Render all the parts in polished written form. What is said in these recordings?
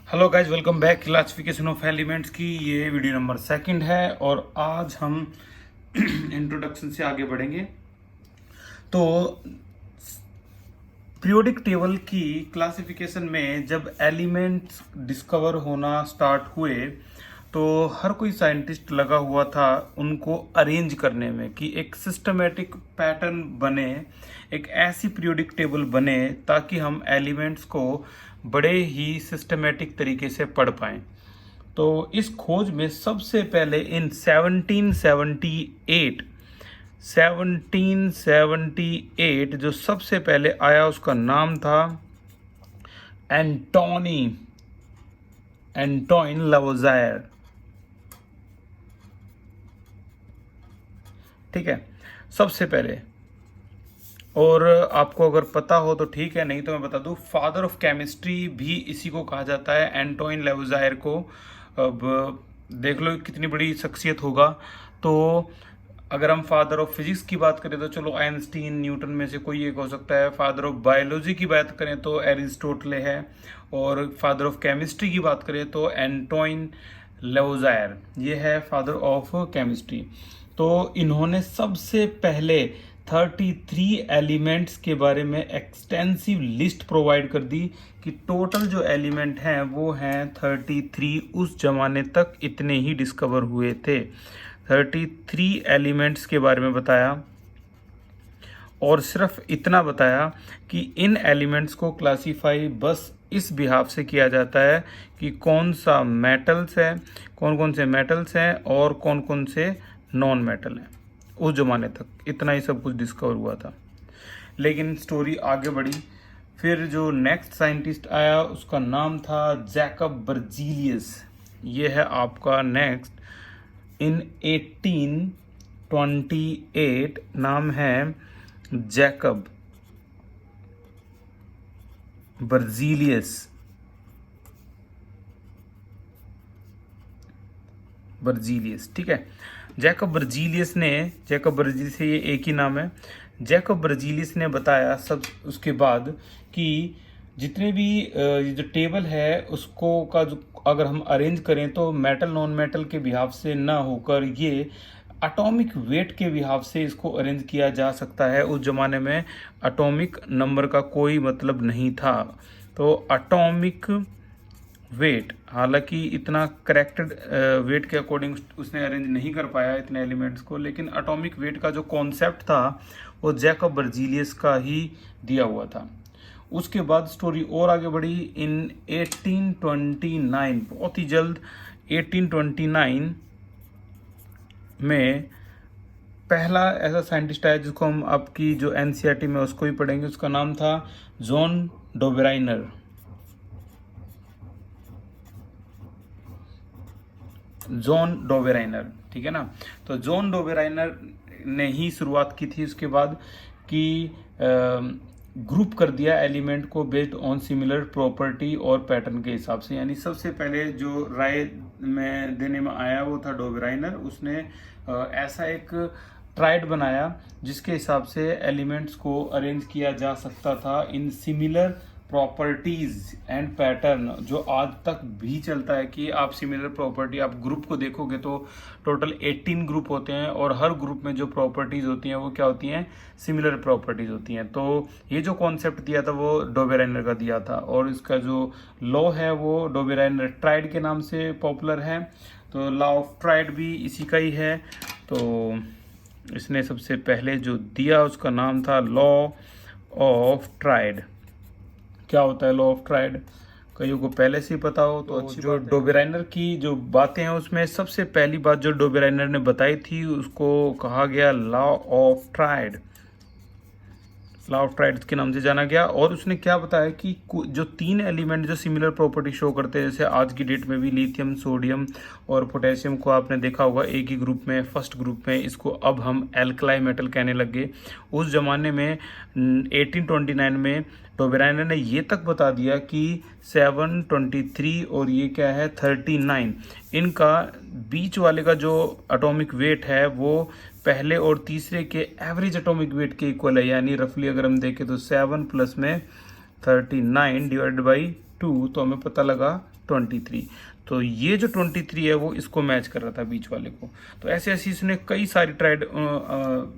Hello guys, welcome back. Classification of elements की ये video number second है और आज हम इंट्रोडक्शन से आगे बढ़ेंगे। तो पीरियोडिक टेबल की क्लासिफिकेशन में जब एलिमेंट्स डिस्कवर होना स्टार्ट हुए तो हर कोई साइंटिस्ट लगा हुआ था उनको अरेंज करने में कि एक सिस्टमेटिक पैटर्न बने, एक ऐसी पीरियोडिक टेबल बने ताकि हम एलिमेंट्स को बड़े ही सिस्टमेटिक तरीके से पढ़ पाएं। तो इस खोज में सबसे पहले इन 1778 जो सबसे पहले आया उसका नाम था एंटोइन लावोजायर। ठीक है, सबसे पहले। और आपको अगर पता हो तो ठीक है, नहीं तो मैं बता दूं, फादर ऑफ केमिस्ट्री भी इसी को कहा जाता है, एंटोइन लावोजायर को। अब देख लो कितनी बड़ी शख्सियत होगा। तो अगर हम फादर ऑफ फिजिक्स की बात करें तो चलो आइंस्टीन, न्यूटन में से कोई एक हो सकता है। फादर ऑफ बायोलॉजी की बात करें तो एरिस्टोटले है। और फादर ऑफ केमिस्ट्री की बात करें तो एंटोइन लावोजायर, ये है फादर ऑफ केमिस्ट्री। तो इन्होंने सबसे पहले 33 एलिमेंट्स के बारे में एक्सटेंसिव लिस्ट प्रोवाइड कर दी कि टोटल जो एलिमेंट हैं वो हैं 33। उस जमाने तक इतने ही डिस्कवर हुए थे। 33 एलिमेंट्स के बारे में बताया और सिर्फ इतना बताया कि इन एलिमेंट्स को क्लासीफाई बस इस बिहाफ से किया जाता है कि कौन सा मेटल्स है, कौन कौन से मेटल्स हैं और कौन कौन से नॉन मेटल हैं। उस जमाने तक इतना ही सब कुछ डिस्कवर हुआ था। लेकिन स्टोरी आगे बढ़ी। फिर जो नेक्स्ट साइंटिस्ट आया उसका नाम था जैकब बर्जीलियस। ये है आपका नेक्स्ट। इन 1828 नाम है जैकब बर्जीलियस। ठीक है, जैकब बर्जीलियस ये एक ही नाम है। जैकब बर्जीलियस ने बताया सब उसके बाद कि जितने भी ये जो टेबल है उसको का जो अगर हम अरेंज करें तो मेटल नॉन मेटल के बिहाफ से ना होकर ये एटॉमिक वेट के बिहाफ से इसको अरेंज किया जा सकता है। उस जमाने में एटॉमिक नंबर का कोई मतलब नहीं था। तो एटॉमिक वेट, हालांकि इतना करेक्टेड वेट के अकॉर्डिंग उसने अरेंज नहीं कर पाया इतने एलिमेंट्स को, लेकिन एटॉमिक वेट का जो कॉन्सेप्ट था वो जैकब बर्जीलियस का ही दिया हुआ था। उसके बाद स्टोरी और आगे बढ़ी। इन 1829, बहुत ही जल्द 1829 में पहला ऐसा साइंटिस्ट आया जिसको हम आपकी जो एनसीईआरटी में उसको ही पढ़ेंगे। उसका नाम था जॉन डोबेराइनर। ठीक है ना। तो जॉन डोबेराइनर ने ही शुरुआत की थी उसके बाद कि ग्रुप कर दिया एलिमेंट को बेस्ड ऑन सिमिलर प्रॉपर्टी और पैटर्न के हिसाब से। यानी सबसे पहले जो राय में देने में आया वो था डोबेराइनर। उसने ऐसा एक ट्राइड बनाया जिसके हिसाब से एलिमेंट्स को अरेंज किया जा सकता था in similar properties and pattern, जो आज तक भी चलता है कि आप सिमिलर प्रॉपर्टी, आप ग्रुप को देखोगे तो टोटल 18 ग्रुप होते हैं और हर ग्रुप में जो प्रॉपर्टीज होती हैं वो क्या होती हैं, सिमिलर प्रॉपर्टीज होती हैं। तो ये जो कॉन्सेप्ट दिया था वो डोबेराइनर का दिया था और इसका जो लॉ है वो डोबेराइनर ट्राइड के नाम से पॉपुलर है। तो लॉ ऑफ ट्राइड भी इसी का ही है। तो इसने सबसे पहले जो दिया उसका नाम था लॉ ऑफ ट्राइड। क्या होता है लॉ ऑफ ट्राइड, कईयों को पहले से ही पता हो तो अच्छी जो डोबेराइनर की जो बातें हैं उसमें सबसे पहली बात जो डोबेराइनर ने बताई थी उसको कहा गया law of tried. Law of tried के नाम से जाना गया। और उसने क्या बताया कि जो 3 एलिमेंट जो सिमिलर प्रॉपर्टी शो करते हैं, जैसे आज की डेट में भी लिथियम, सोडियम और पोटेशियम को आपने देखा होगा एक ही ग्रुप में, फर्स्ट ग्रुप में, इसको अब हम एल्कलाई मेटल कहने लग गए। उस जमाने में 1829 में डोबेराइनर ने ये तक बता दिया कि 723 और ये क्या है 39, इनका बीच वाले का जो एटॉमिक वेट है वो पहले और तीसरे के एवरेज एटॉमिक वेट के इक्वल है। यानी रफली अगर हम देखें तो 7 प्लस में 39 डिवाइडेड बाई 2 तो हमें पता लगा 23। तो ये जो 23 है वो इसको मैच कर रहा था बीच वाले को। तो ऐसे ऐसे इसने कई सारी ट्राइड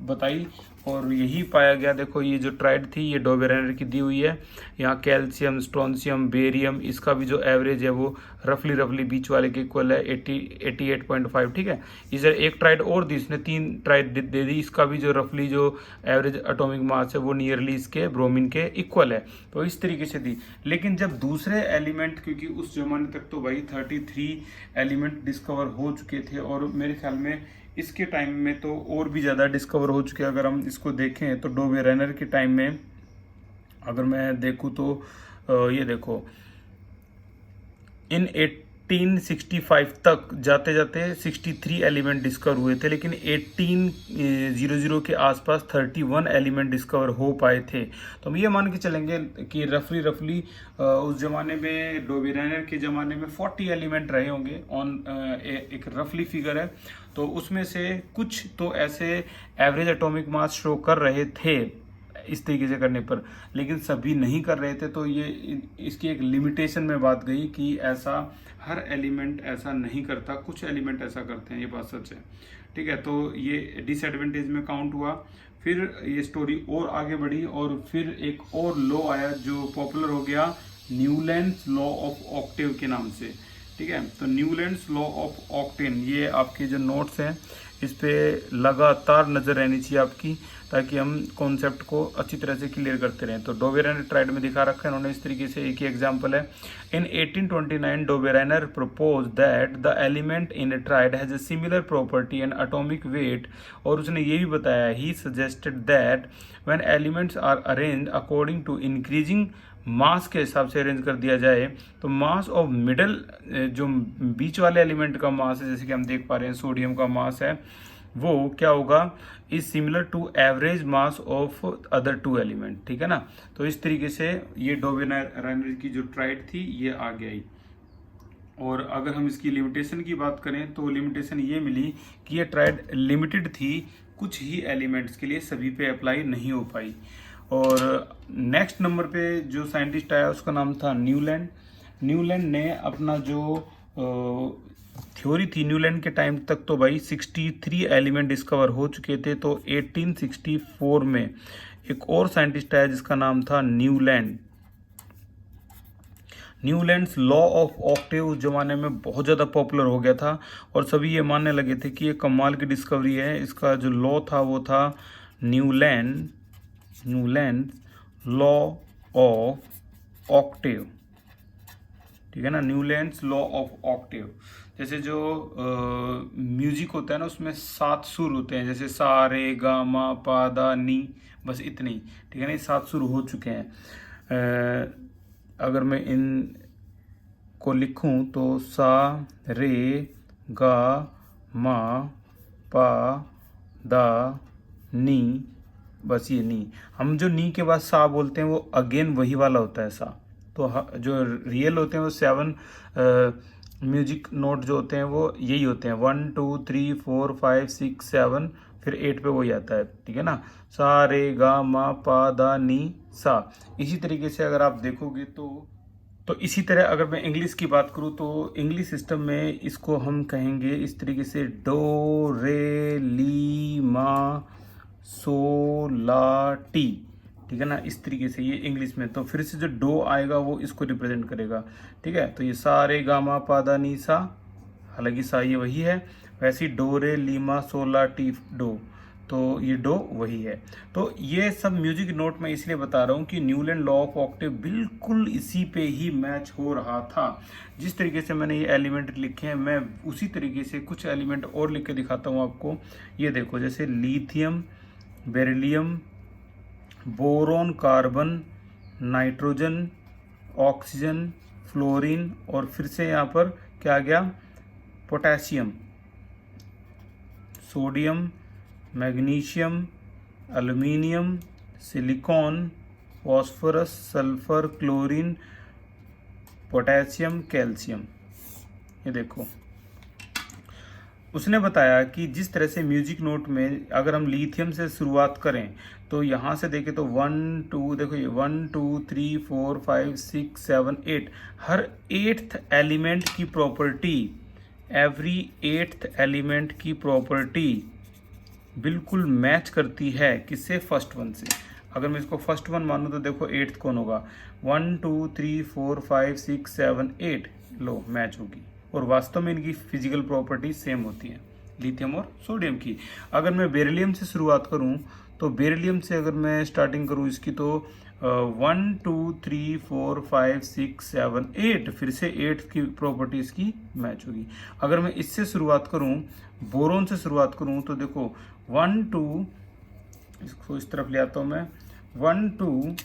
बताई और यही पाया गया। देखो ये जो ट्राइड थी ये डोबेराइनर की दी हुई है। यहाँ कैल्शियम, स्ट्रोंशियम, बेरियम, इसका भी जो एवरेज है वो रफली बीच वाले के इक्वल है 88.5। ठीक है, इधर एक ट्राइड और दी इसने, 3 ट्राइड दे दी, इसका भी जो रफली जो एवरेज एटॉमिक मास है वो नियरली इसके ब्रोमीन के इक्वल है। तो इस तरीके से दी। लेकिन जब दूसरे एलिमेंट, क्योंकि उस जमाने तक तो भाई 33 एलिमेंट डिस्कवर हो चुके थे और मेरे ख्याल में इसके टाइम में तो और भी ज़्यादा डिस्कवर हो चुके हैं। अगर हम इसको देखें तो डोबेराइनर के टाइम में अगर मैं देखूं तो ये देखो इन 1865 तक जाते जाते 63 एलिमेंट डिस्कवर हुए थे, लेकिन 1800 के आसपास 31 एलिमेंट डिस्कवर हो पाए थे। तो हम ये मान के चलेंगे कि रफली उस जमाने में, डोबेराइनर के ज़माने में 40 एलिमेंट रहे होंगे ऑन एक रफली फिगर है। तो उसमें से कुछ तो ऐसे एवरेज एटॉमिक मास शो कर रहे थे इस तरीके से करने पर, लेकिन सभी नहीं कर रहे थे। तो ये इसकी एक लिमिटेशन में बात गई कि ऐसा हर एलिमेंट ऐसा नहीं करता, कुछ एलिमेंट ऐसा करते हैं, ये बात सच है। ठीक है, तो ये डिसएडवांटेज में काउंट हुआ। फिर ये स्टोरी और आगे बढ़ी और फिर एक और लॉ आया जो पॉपुलर हो गया न्यूलैंड्स लॉ ऑफ ऑक्टेव के नाम से। ठीक है, तो न्यूलैंड्स लॉ ऑफ ऑक्टेन, ये आपके जो नोट्स हैं इस पे लगातार नज़र रहनी चाहिए आपकी, ताकि हम कॉन्सेप्ट को अच्छी तरह से क्लियर करते रहें। तो डोबेराइनर ट्राइड में दिखा रखा है उन्होंने इस तरीके से। एक ही एग्जांपल है, in 1829 Dobereiner propose that the element in a triad has a similar property and atomic weight. और उसने ये भी बताया, he suggested that when elements are arrange according to increasing mass के हिसाब से अरेंज कर दिया जाए तो मास ऑफ मिडल, जो बीच वाले एलिमेंट का मास है, जैसे कि हम देख पा रहे हैं सोडियम का मास है, वो क्या होगा, is similar to average mass of other 2 element. ठीक है ना। तो इस तरीके से ये डोबेराइनर की जो ट्राइड थी ये आगे आई। और अगर हम इसकी लिमिटेशन की बात करें तो लिमिटेशन ये मिली कि ये ट्राइड लिमिटेड थी, कुछ ही एलिमेंट्स के लिए, सभी पे अप्लाई नहीं हो पाई। और नेक्स्ट नंबर पे जो साइंटिस्ट आया उसका नाम था न्यूलैंड। न्यूलैंड ने अपना जो थ्योरी थी, न्यूलैंड के टाइम तक तो भाई 63 एलिमेंट डिस्कवर हो चुके थे। तो 1864 में एक और साइंटिस्ट आया जिसका नाम था Newland. Newlands law of octave उस जमाने में बहुत ज़्यादा पॉपुलर हो गया था और सभी ये मानने लगे थे कि ये कमाल की डिस्कवरी है। इसका जो लॉ था वो था न्यूलैंड्स लॉ ऑफ ऑक्टेव। ठीक है ना, न्यूलैंड्स लॉ ऑफ ऑक्टेव। जैसे जो म्यूजिक होता है ना उसमें 7 सुर होते हैं, जैसे सा रे गा मा पा दा नी, बस इतने ही। ठीक है ना, ये 7 सुर हो चुके हैं। अगर मैं इन को लिखूं तो सा रे गा मा पा दा नी, बस ये नी। हम जो नी के बाद सा बोलते हैं वो अगेन वही वाला होता है सा। तो जो रियल होते हैं वो 7 म्यूजिक नोट जो होते हैं वो यही होते हैं, 1 2 3 4 5 6 7, फिर 8 पे वही आता है। ठीक है ना, सा रे गा मा पा दा नी सा। इसी तरीके से अगर आप देखोगे तो इसी तरह अगर मैं इंग्लिश की बात करूँ तो इंग्लिश सिस्टम में इसको हम कहेंगे इस तरीके से, डो रे ली मा सो ला टी। ठीक है ना, इस तरीके से ये इंग्लिश में। तो फिर से जो डो आएगा वो इसको रिप्रेजेंट करेगा। ठीक है, तो ये सा रे गा मा पा दा नी सा, हालांकि सा ये वही है, वैसे ही डो रे ली मा सो ला टी डो, तो ये डो वही है। तो ये सब म्यूजिक नोट मैं इसलिए बता रहा हूँ कि न्यूलैंड लॉ ऑफ ऑक्टेव बिल्कुल इसी पे ही मैच हो रहा था। जिस तरीके से मैंने ये एलिमेंट लिखे हैं मैं उसी तरीके से कुछ एलिमेंट और लिख के दिखाता हूँ आपको। ये देखो, जैसे lithium, beryllium, boron, carbon, nitrogen, oxygen, fluorine, और फिर से यहाँ पर क्या आ गया, potassium, sodium, magnesium, aluminium, silicon, phosphorus, sulphur, chlorine, potassium, calcium. ये देखो, उसने बताया कि जिस तरह से म्यूजिक नोट में अगर हम लिथियम से शुरुआत करें तो यहाँ से देखें तो 1 2 देखो ये 1 2 3 4 5 6 7 8 हर 8th एलिमेंट की प्रॉपर्टी, एवरी 8th एलिमेंट की प्रॉपर्टी बिल्कुल मैच करती है किससे, फर्स्ट वन से। अगर मैं इसको फर्स्ट वन मानूँ तो देखो 8th कौन होगा, 1 2 3 4 5 6 7 8, लो मैच होगी। और वास्तव में इनकी फिजिकल प्रॉपर्टी सेम होती है, लिथियम और सोडियम की। अगर मैं बेरिलियम से शुरुआत करूं तो बेरिलियम से अगर मैं स्टार्टिंग करूं इसकी तो 1 2 3 4 5 6 7 8, फिर से 8 की प्रॉपर्टी इसकी मैच होगी। अगर मैं इससे शुरुआत करूं, बोरोन से शुरुआत करूं तो देखो 1 2, इसको इस तरफ ले आता हूं मैं, 1 2,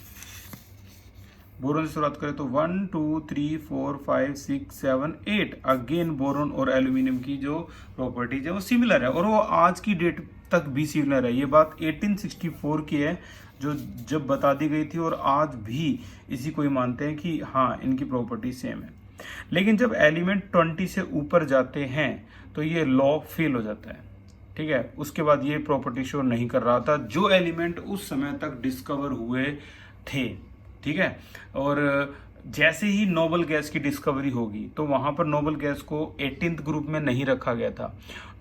बोरोन से शुरुआत करें तो 1 2 3 4 5 6 7 8, अगेन बोरोन और एल्यूमिनियम की जो प्रॉपर्टीज है वो सिमिलर है और वो आज की डेट तक भी सिमिलर है। ये बात 1864 की है जो जब बता दी गई थी और आज भी इसी को ही मानते हैं कि हाँ इनकी प्रॉपर्टी सेम है। लेकिन जब एलिमेंट 20 से ऊपर जाते हैं तो ये लॉ फेल हो जाता है, ठीक है। उसके बाद ये प्रॉपर्टी शो नहीं कर रहा था जो एलिमेंट उस समय तक डिस्कवर हुए थे, ठीक है। और जैसे ही नोबल गैस की डिस्कवरी होगी तो वहां पर नोबल गैस को 18th ग्रुप में नहीं रखा गया था,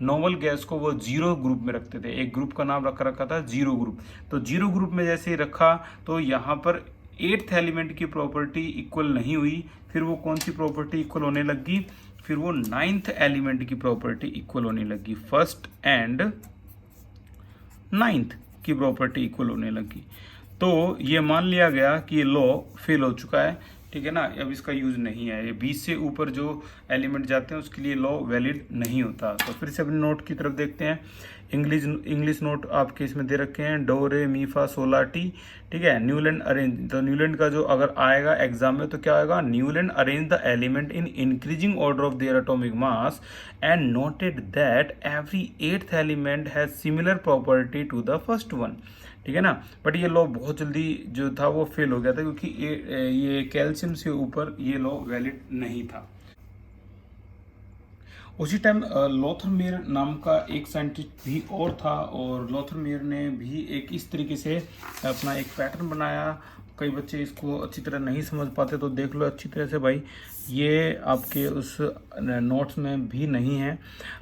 नोबल गैस को वो 0 ग्रुप में रखते थे। एक ग्रुप का नाम रखा था 0 ग्रुप। तो 0 ग्रुप में जैसे ही रखा तो यहाँ पर 8th एलिमेंट की प्रॉपर्टी इक्वल नहीं हुई, फिर वो कौन सी प्रॉपर्टी इक्वल होने लगी, फिर वो 9th एलिमेंट की प्रॉपर्टी इक्वल होने लगी, फर्स्ट एंड 9th की प्रॉपर्टी इक्वल होने लगी। तो ये मान लिया गया कि ये लॉ फेल हो चुका है, ठीक है ना, अब इसका यूज नहीं है। ये 20 से ऊपर जो एलिमेंट जाते हैं उसके लिए लॉ वैलिड नहीं होता। तो फिर से अपने नोट की तरफ देखते हैं। इंग्लिश नोट आपके इसमें दे रखे हैं, डो रे मी फा सोला टी, ठीक है। न्यूलैंड अरेंज, तो न्यूलैंड का जो अगर आएगा एग्जाम में तो क्या आएगा, Newland arrange the element in increasing order of their atomic mass and noted that every 8th element has similar property to the first one, ठीक है ना। बट ये लॉ बहुत जल्दी जो था वो फेल हो गया था क्योंकि ये कैल्शियम से ऊपर ये लॉ वैलिड नहीं था। उसी टाइम लोथरमेयर नाम का एक साइंटिस्ट भी और था और लोथरमेयर ने भी एक इस तरीके से अपना एक पैटर्न बनाया। कई बच्चे इसको अच्छी तरह नहीं समझ पाते तो देख लो अच्छी तरह से भाई, ये आपके उस नोट्स में भी नहीं है।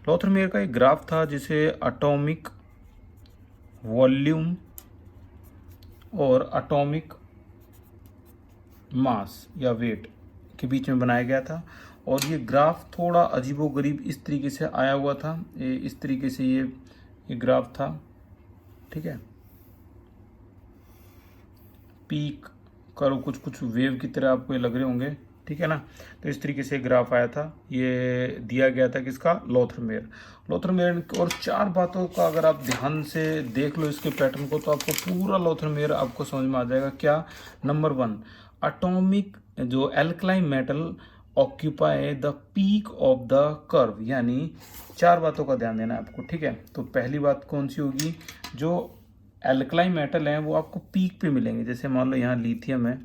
लोथरमेयर का एक ग्राफ था जिसे एटॉमिक वॉल्यूम और एटॉमिक मास या वेट के बीच में बनाया गया था और ये ग्राफ थोड़ा अजीबोगरीब इस तरीके से आया हुआ था। इस तरीके से ये ग्राफ था, ठीक है। पीक करो कुछ वेव की तरह आपको ये लग रहे होंगे, ठीक है ना। तो इस तरीके से ग्राफ आया था, ये दिया गया था किसका, लोथरमेयर। और 4 बातों का अगर आप ध्यान से देख लो इसके पैटर्न को तो आपको पूरा लोथरमेयर आपको समझ में आ जाएगा। क्या, नंबर 1, एटॉमिक जो alkaline metal occupy the peak of the curve, यानी 4 बातों का ध्यान देना है आपको, ठीक है। तो पहली बात कौन सी होगी, जो एल्कलाइन मेटल हैं वो आपको पीक पे मिलेंगे। जैसे मान लो यहाँ लिथियम है,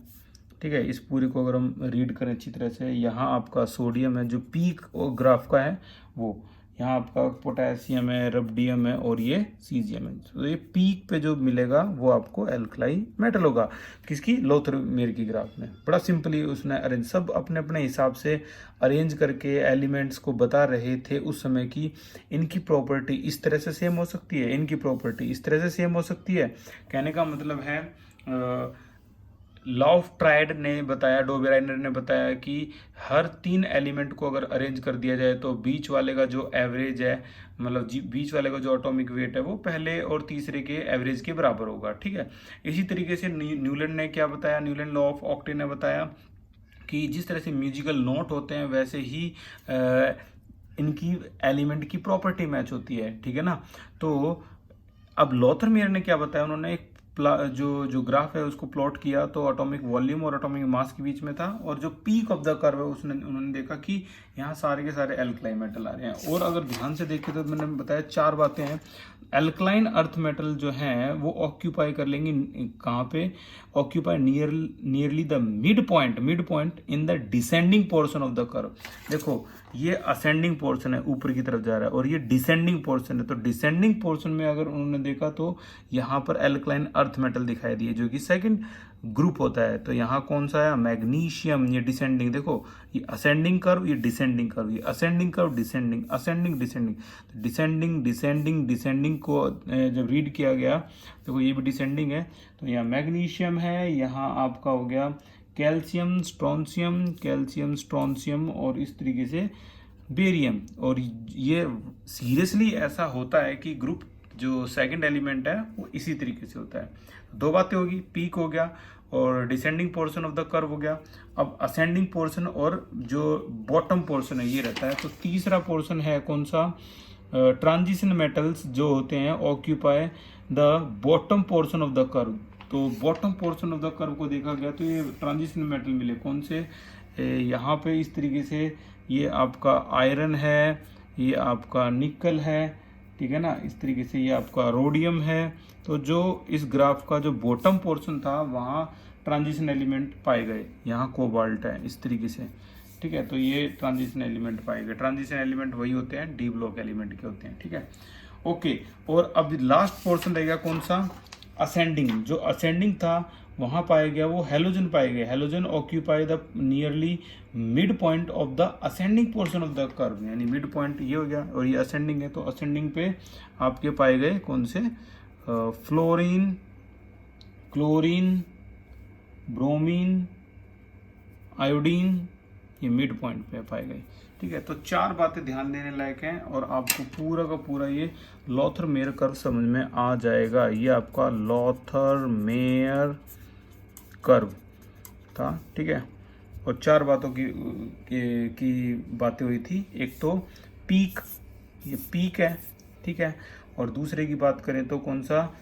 ठीक है। इस पूरे को अगर हम रीड करें अच्छी तरह से, यहाँ आपका सोडियम है जो पीक और ग्राफ का है वो, यहाँ आपका पोटेशियम है, रबडियम है और ये सीजियम है। तो ये पीक पे जो मिलेगा वो आपको एल्कलाइन मेटल होगा, किसकी, लोथरमेयर की ग्राफ में। बड़ा सिंपली उसने अरेंज, सब अपने अपने हिसाब से अरेंज करके एलिमेंट्स को बता रहे थे उस समय की इनकी प्रॉपर्टी इस तरह से सेम हो सकती है, इनकी प्रॉपर्टी इस तरह से सेम हो सकती है। कहने का मतलब है लॉ ऑफ ट्रायड ने बताया, डोबेराइनर ने बताया कि हर 3 एलिमेंट को अगर अरेंज कर दिया जाए तो बीच वाले का जो एवरेज है, मतलब बीच वाले का जो एटॉमिक वेट है वो पहले और तीसरे के एवरेज के बराबर होगा, ठीक है। इसी तरीके से न्यूलैंड ने क्या बताया, न्यूलैंड लॉ ऑफ ऑक्टेन ने बताया कि जिस तरह से म्यूजिकल नोट होते हैं वैसे ही इनकी एलिमेंट की प्रॉपर्टी मैच होती है, ठीक है ना। तो अब लोथरमेयर ने क्या बताया, उन्होंने एक जो ग्राफ है उसको प्लॉट किया तो एटॉमिक वॉल्यूम और एटॉमिक मास के बीच में था और जो पीक ऑफ द कर्व है उन्होंने देखा कि यहाँ सारे के सारे एल्कलाइन मेटल आ रहे हैं। और अगर ध्यान से देखें तो मैंने बताया 4 बातें हैं। एल्कलाइन अर्थ मेटल जो हैं वो ऑक्यूपाई कर लेंगे कहाँ पे, occupy nearly the mid point in the descending portion of the curve. देखो ये असेंडिंग पोर्शन है, ऊपर की तरफ जा रहा है, और ये डिसेंडिंग पोर्शन है। तो डिसेंडिंग पोर्शन में अगर उन्होंने देखा तो यहाँ पर एल्कलाइन अर्थ मेटल दिखाई दिए, जो कि सेकंड ग्रुप होता है। तो यहाँ कौन सा है, मैग्नीशियम। ये डिसेंडिंग, देखो ये असेंडिंग कर्व, ये डिसेंडिंग कर्व, ये ascending curve, descending, ascending, descending. तो डिसेंडिंग डिसेंडिंग डिसेंडिंग को जब रीड किया गया, देखो ये भी डिसेंडिंग है। तो यहाँ मैग्नीशियम है, यहाँ आपका हो गया कैल्शियम, स्ट्रोंशियम, कैल्शियम, स्ट्रोंशियम, और इस तरीके से बेरियम। और ये सीरियसली ऐसा होता है कि ग्रुप जो सेकंड एलिमेंट है वो इसी तरीके से होता है। दो बातें होगी, पीक हो गया और descending portion of the curve हो गया। अब असेंडिंग पोर्शन और जो बॉटम पोर्शन है ये रहता है। तो तीसरा पोर्शन है कौन सा, ट्रांजिशन मेटल्स जो होते हैं occupy the bottom portion of the curve. तो bottom portion of the curve को देखा गया तो ये ट्रांजिशन मेटल मिले, कौन से, यहाँ पे इस तरीके से ये आपका आयरन है, ये आपका निकल है, ठीक है ना, इस तरीके से ये आपका रोडियम है। तो जो इस ग्राफ का जो बॉटम पोर्शन था वहाँ ट्रांजिशन एलिमेंट पाए गए, यहाँ कोबाल्ट है इस तरीके से, ठीक है। तो ये ट्रांजिशन एलिमेंट पाए गए। ट्रांजिशन एलिमेंट वही होते हैं डी ब्लॉक एलिमेंट के होते हैं, ठीक है, ओके। और अब लास्ट पोर्शन रहेगा कौन सा, असेंडिंग। जो असेंडिंग था वहाँ पाया गया वो हेलोजन पाए गए। Halogen occupy the nearly mid point of the ascending portion of the curve, यानी मिड पॉइंट ये हो गया और ये असेंडिंग है। तो असेंडिंग पे आपके पाए गए कौन से, फ्लोरीन, क्लोरीन, ब्रोमीन, आयोडीन, ये मिड पॉइंट पे पाए गए, ठीक है। तो चार बातें ध्यान देने लायक हैं और आपको पूरा का पूरा ये लॉथर मेयर कर्व समझ में आ जाएगा। ये आपका लॉथर मेयर कर्व था, ठीक है। और चार बातों की बातें हुई थी। एक तो पीक, ये पीक है, ठीक है। और दूसरे की बात करें तो कौन सा,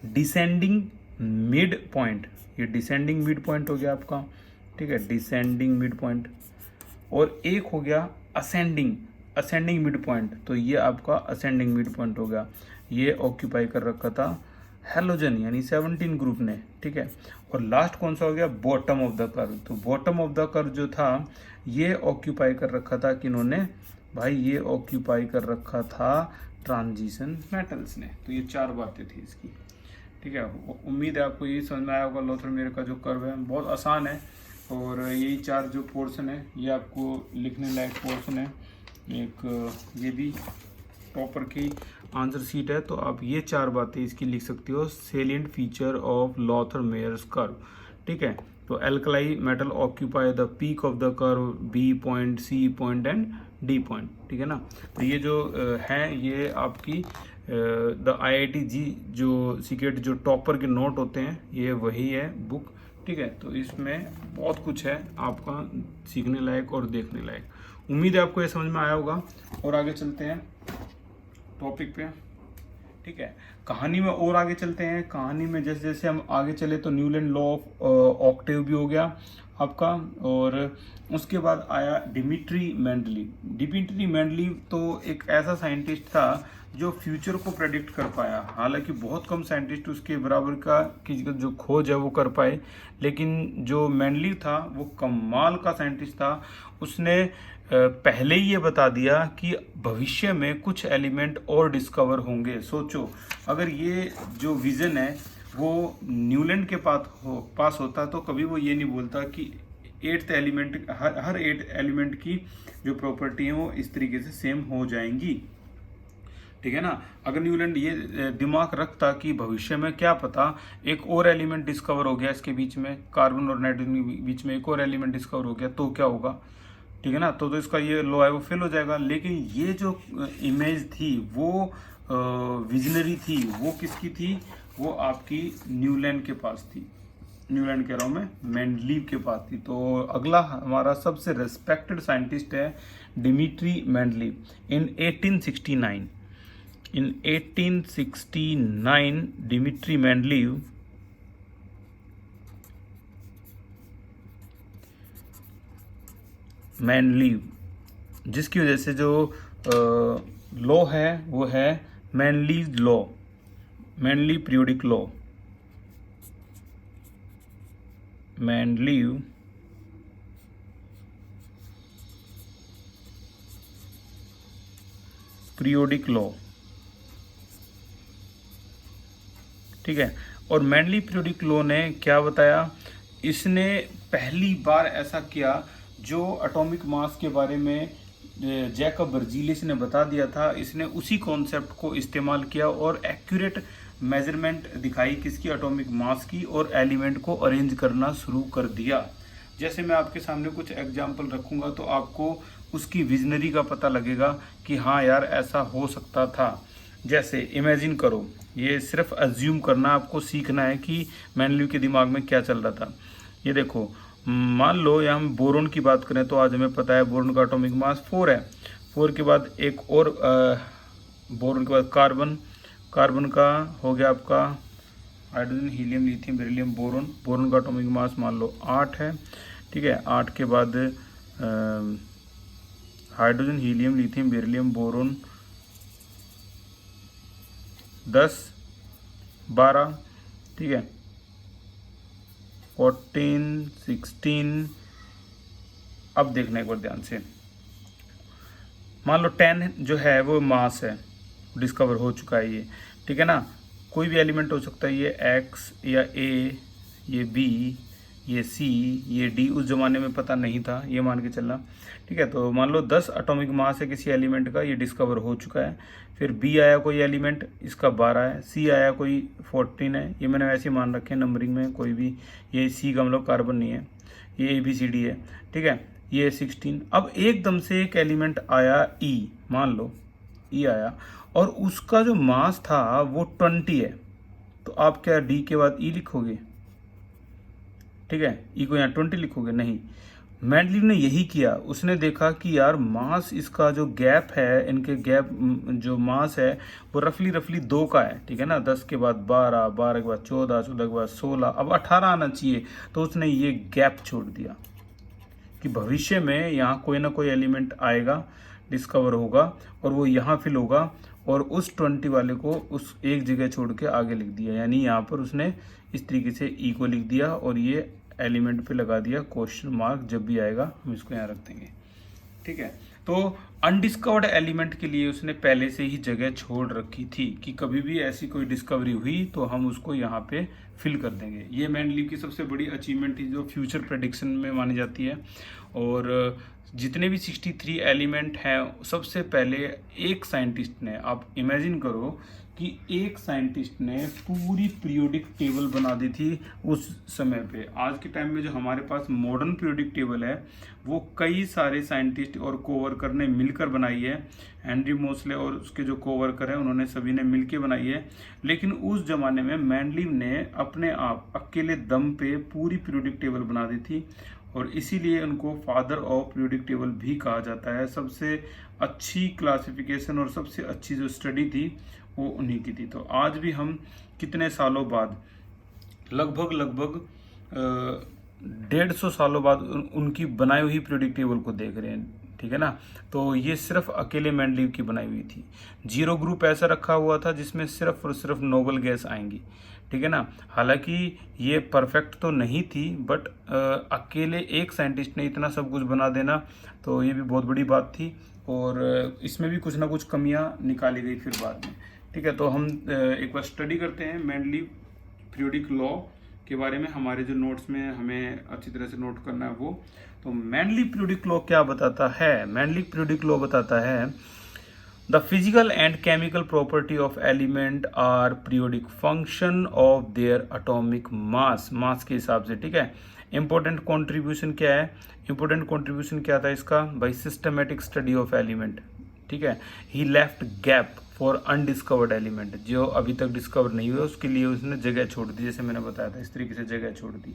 डिसेंडिंग मिड पॉइंट, ये डिसेंडिंग मिड पॉइंट हो गया आपका, ठीक है, डिसेंडिंग मिड पॉइंट। और एक हो गया असेंडिंग, असेंडिंग मिड पॉइंट। तो ये आपका असेंडिंग मिड पॉइंट हो गया, ये ऑक्यूपाई कर रखा था हेलोजन यानी 17 ग्रुप ने, ठीक है। और लास्ट कौन सा हो गया, बॉटम ऑफ द कर्व। तो बॉटम ऑफ द कर्व जो था ये ऑक्यूपाई कर रखा था किन्होंने भाई, ये ऑक्यूपाई कर रखा था ट्रांजिशन मेटल्स ने। तो ये चार बातें थी इसकी, ठीक है। उम्मीद है आपको ये समझ में आया होगा। लॉथर मेयर का जो कर्व है बहुत आसान है और यही चार जो पोर्शन है ये आपको लिखने लायक पोर्शन है। एक ये भी टॉपर की आंसर सीट है, तो आप ये चार बातें इसकी लिख सकते हो, salient feature of Lothar Meyer's curve, ठीक है। तो alkali metal occupy the peak of the curve, B point, C point and D point, ठीक है ना। तो ये जो है ये आपकी द IIT जी जो सीक्रेट जो टॉपर के नोट होते हैं ये वही है बुक, ठीक है। तो इसमें बहुत कुछ है आपका सीखने लायक और देखने लायक। उम्मीद है आपको ये समझ में आया होगा। और आगे चलते हैं टॉपिक पे, ठीक है। कहानी में और आगे चलते हैं। कहानी में जैसे जैसे हम आगे चले तो न्यूलैंड लॉ ऑफ ऑक्टेव भी हो गया आपका, और उसके बाद आया डिमिट्री मेंडलीव। डिमिट्री मेंडलीव तो एक ऐसा साइंटिस्ट था जो फ्यूचर को प्रेडिक्ट कर पाया। हालांकि बहुत कम साइंटिस्ट उसके बराबर का की जो खोज है वो कर पाए, लेकिन जो मेंडलीव था वो कमाल का साइंटिस्ट था। उसने पहले ही ये बता दिया कि भविष्य में कुछ एलिमेंट और डिस्कवर होंगे। सोचो अगर ये जो विजन है वो न्यूलैंड के पास होता तो कभी वो ये नहीं बोलता कि एट्थ एलिमेंट हर 8 एलिमेंट की जो प्रॉपर्टी है वो इस तरीके से सेम हो जाएंगी, ठीक है ना। अगर न्यूलैंड ये दिमाग रखता कि भविष्य में क्या पता एक और एलिमेंट डिस्कवर हो गया, इसके बीच में कार्बन और नाइट्रोजन के बीच में एक और एलिमेंट डिस्कवर हो गया तो क्या होगा, ठीक है ना। तो इसका ये लॉ है वो फेल हो जाएगा। लेकिन ये जो इमेज थी वो विजनरी थी, वो किसकी थी, वो आपकी न्यूलैंड के पास थी। न्यूलैंड कह रहा हूँ मैं, मेंडलीव के पास थी। तो अगला हमारा सबसे रेस्पेक्टेड साइंटिस्ट है डिमिट्री मेंडलीव इन 1869। इन 1869 डिमिट्री मेंडलीव जिसकी वजह से जो लॉ है वो है Mendeleev law, Mendeleev periodic law, Mendeleev periodic law, ठीक है। और मैंडली पीरियोडिक लॉ ने क्या बताया, इसने पहली बार ऐसा किया जो एटॉमिक मास के बारे में जैकब बर्जीलिस ने बता दिया था, इसने उसी कॉन्सेप्ट को इस्तेमाल किया और एक्यूरेट मेजरमेंट दिखाई किसकी, एटॉमिक मास की, और एलिमेंट को अरेंज करना शुरू कर दिया। जैसे मैं आपके सामने कुछ एग्जाम्पल रखूंगा तो आपको उसकी विजनरी का पता लगेगा कि हाँ यार ऐसा हो सकता था। जैसे इमेजिन करो, ये सिर्फ अज्यूम करना, आपको सीखना है कि मैंडलीव के दिमाग में क्या चल रहा था। ये देखो, मान लो या हम बोरोन की बात करें तो आज हमें पता है बोरोन का एटॉमिक मास 4 है। 4 के बाद एक और बोरोन के बाद कार्बन, कार्बन का हो गया आपका hydrogen, helium, lithium, beryllium, boron. Boron का एटॉमिक मास मान लो 8 है, ठीक है। 8 के बाद hydrogen, helium, lithium, beryllium, boron 10, 12, ठीक है, 14, 16। अब देखना एक बार ध्यान से, मान लो 10 जो है वो मास है, डिस्कवर हो चुका है ये, ठीक है ना। कोई भी एलिमेंट हो सकता है, ये एक्स या ए, ये बी, ये सी, ये डी, उस जमाने में पता नहीं था, ये मान के चलना, ठीक है। तो मान लो 10 एटॉमिक मास है किसी एलिमेंट का, ये डिस्कवर हो चुका है। फिर बी आया कोई एलिमेंट, इसका 12 है। सी आया कोई 14 है, ये मैंने वैसे ही मान रखे हैं नंबरिंग में, कोई भी, ये सी का मतलब कार्बन नहीं है, ये ABCD है, ठीक है। ये 16। अब एकदम से एक एलिमेंट आया ई, मान लो ई आया, और उसका जो मास था वो 20 है, तो आप क्या डी के बाद ई लिखोगे, ठीक है, ई को यहाँ 20 लिखोगे? नहीं। मैंडलीव ने यही किया, उसने देखा कि यार मास इसका जो गैप है, इनके गैप जो मास है वो रफली 2 का है, ठीक है ना। 10 के बाद 12, 12 के बाद 14, 14 के बाद 16, अब 18 आना चाहिए, तो उसने ये गैप छोड़ दिया कि भविष्य में यहाँ कोई ना कोई एलिमेंट आएगा, डिस्कवर होगा, और वो यहाँ फिल होगा, और उस 20 वाले को उस एक जगह छोड़ के आगे लिख दिया। यानी यहाँ पर उसने इस तरीके से ई को लिख दिया और ये एलिमेंट पे लगा दिया क्वेश्चन मार्क, जब भी आएगा हम इसको यहाँ रख देंगे, ठीक है। तो अनडिस्कवर्ड एलिमेंट के लिए उसने पहले से ही जगह छोड़ रखी थी कि कभी भी ऐसी कोई डिस्कवरी हुई तो हम उसको यहाँ पे फिल कर देंगे। ये मैंडलीव की सबसे बड़ी अचीवमेंट थी जो फ्यूचर प्रेडिक्शन में मानी जाती है। और जितने भी 63 एलिमेंट हैं, सबसे पहले एक साइंटिस्ट ने, आप इमेजिन करो कि एक साइंटिस्ट ने पूरी पीरियोडिक टेबल बना दी थी उस समय पे। आज के टाइम में जो हमारे पास मॉडर्न पीरियोडिक टेबल है वो कई सारे साइंटिस्ट और कोवर्कर ने मिलकर बनाई है। हेनरी मोसले और उसके जो कोवर्कर हैं उन्होंने सभी ने मिलकर बनाई है। लेकिन उस जमाने में मैंडलीव ने अपने आप अकेले दम पे पूरी पीरियोडिक टेबल बना दी थी, और इसीलिए उनको फादर ऑफ पीरियोडिक टेबल भी कहा जाता है। सबसे अच्छी क्लासिफिकेशन और सबसे अच्छी जो स्टडी थी वो उन्हीं की थी। तो आज भी हम कितने सालों बाद, लगभग 150 सालों बाद उनकी बनाई हुई पीरियोडिक टेबल को देख रहे हैं, ठीक है ना। तो ये सिर्फ अकेले मैंडलीव की बनाई हुई थी। 0 ग्रुप ऐसा रखा हुआ था जिसमें सिर्फ और सिर्फ नोबल गैस आएंगी, ठीक है ना। हालांकि ये परफेक्ट तो नहीं थी, बट अकेले एक साइंटिस्ट ने इतना सब कुछ बना देना, तो ये भी बहुत बड़ी बात थी। और इसमें भी कुछ ना कुछ कमियां निकाली गई फिर बाद में, ठीक है। तो हम एक बार स्टडी करते हैं मैंडलीव पीरियोडिक लॉ के बारे में। हमारे जो नोट्स में हमें अच्छी तरह से नोट करना है वो, तो मैंडलीव पीरियोडिक लॉ क्या बताता है? मैंडलीव पीरियोडिक लॉ बताता है the physical and chemical property of element are periodic function of their atomic mass, mass के हिसाब से, ठीक है। इंपॉर्टेंट कॉन्ट्रीब्यूशन क्या है? इंपॉर्टेंट कॉन्ट्रीब्यूशन क्या था इसका? By systematic study of element, ठीक है। He left gap for undiscovered element, जो अभी तक डिस्कवर नहीं हुए उसके लिए उसने जगह छोड़ दी, जैसे मैंने बताया था इस तरीके से जगह छोड़ दी,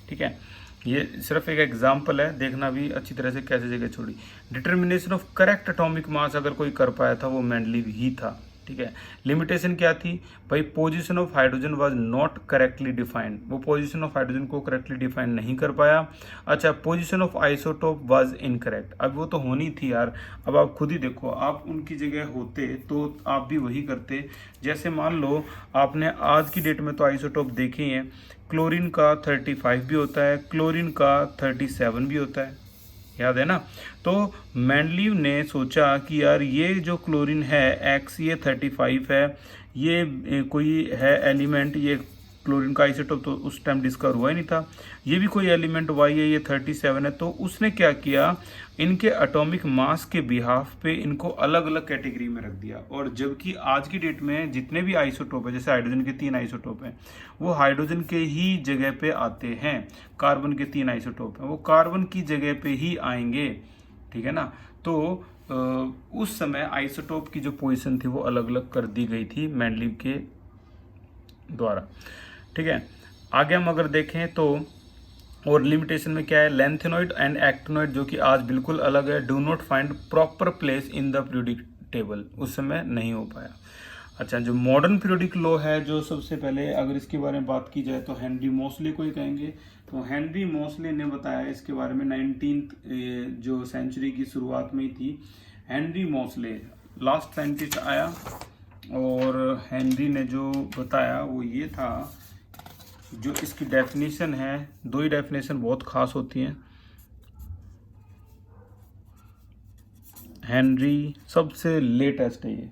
ठीक है। ये सिर्फ एक एग्जाम्पल है, देखना भी अच्छी तरह से कैसे जगह छोड़ी। Determination of correct atomic mass अगर कोई कर पाया था वो मैंडलीव ही था, ठीक है। लिमिटेशन क्या थी भाई? Position of hydrogen was not correctly defined, वो पोजीशन ऑफ हाइड्रोजन को करेक्टली डिफाइन नहीं कर पाया। अच्छा, position of isotope was incorrect, अब वो तो होनी थी यार। अब आप खुद ही देखो, आप उनकी जगह होते तो आप भी वही करते। जैसे मान लो आपने आज की डेट में तो आइसोटोप देखे हैं, क्लोरीन का 35 भी होता है, क्लोरीन का 37 भी होता है, याद है ना। तो मेंडलीव ने सोचा कि यार ये जो क्लोरीन है एक्स, ये 35 है, ये कोई है एलिमेंट, ये क्लोरीन का आइसोटोप तो उस टाइम डिस्कवर हुआ ही नहीं था, ये भी कोई एलिमेंट वाई है, ये 37 है। तो उसने क्या किया, इनके एटॉमिक मास के बिहाफ पे इनको अलग अलग कैटेगरी में रख दिया। और जबकि आज की डेट में जितने भी आइसोटोप है, जैसे हाइड्रोजन के 3 आइसोटोप हैं, वो हाइड्रोजन के ही जगह पे आते हैं। कार्बन के 3 आइसोटोप हैं, वो कार्बन की जगह पे ही आएंगे, ठीक है ना। तो उस समय आइसोटोप की जो पोजीशन थी वो अलग अलग कर दी गई थी मेंडलीव के द्वारा, ठीक है। आगे हम अगर देखें तो और लिमिटेशन में क्या है, लेंथेनॉइड एंड एक्टिनॉइड जो कि आज बिल्कुल अलग है, do not find proper place in the periodic table, उस समय नहीं हो पाया। अच्छा, जो मॉडर्न पीरियोडिक लॉ है, जो सबसे पहले अगर इसके बारे में बात की जाए तो हेनरी मोसले को ही कहेंगे। तो हेनरी मोसले ने बताया इसके बारे में 19th जो सेंचुरी की शुरुआत में ही थी। हेनरी मोसले लास्ट साइंटिस्ट आया, और हेनरी ने जो बताया वो ये था, जो इसकी डेफिनेशन है, 2 ही डेफिनेशन बहुत खास होती हैं। हेनरी सबसे लेटेस्ट है ये।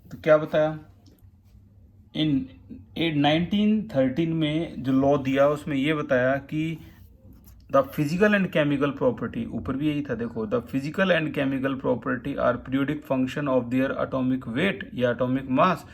तो क्या बताया, इन 1913 में जो लॉ दिया उसमें ये बताया कि the physical and chemical property, ऊपर भी यही था देखो, the physical and chemical property are periodic function of their atomic weight या एटॉमिक मास।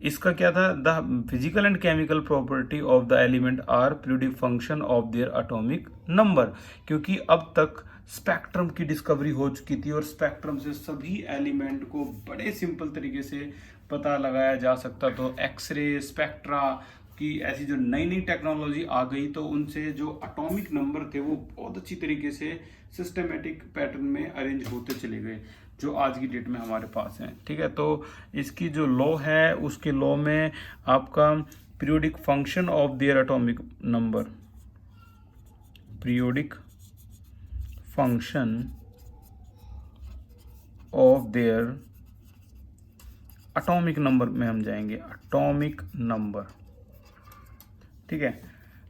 इसका क्या था, the physical and chemical property of the element are periodic function of their atomic number. क्योंकि अब तक स्पेक्ट्रम की डिस्कवरी हो चुकी थी, और स्पेक्ट्रम से सभी एलिमेंट को बड़े सिंपल तरीके से पता लगाया जा सकता। तो एक्सरे, स्पेक्ट्रा की ऐसी जो नई नई टेक्नोलॉजी आ गई, तो उनसे जो एटॉमिक नंबर थे वो बहुत अच्छी तरीके से सिस्टमेटिक पैटर्न में अरेंज होते चले गए, जो आज की डेट में हमारे पास हैं, ठीक है। तो इसकी जो लॉ है, उसके लॉ में आपका periodic function of their atomic number, periodic function of their atomic number में हम जाएंगे, एटॉमिक नंबर, ठीक है।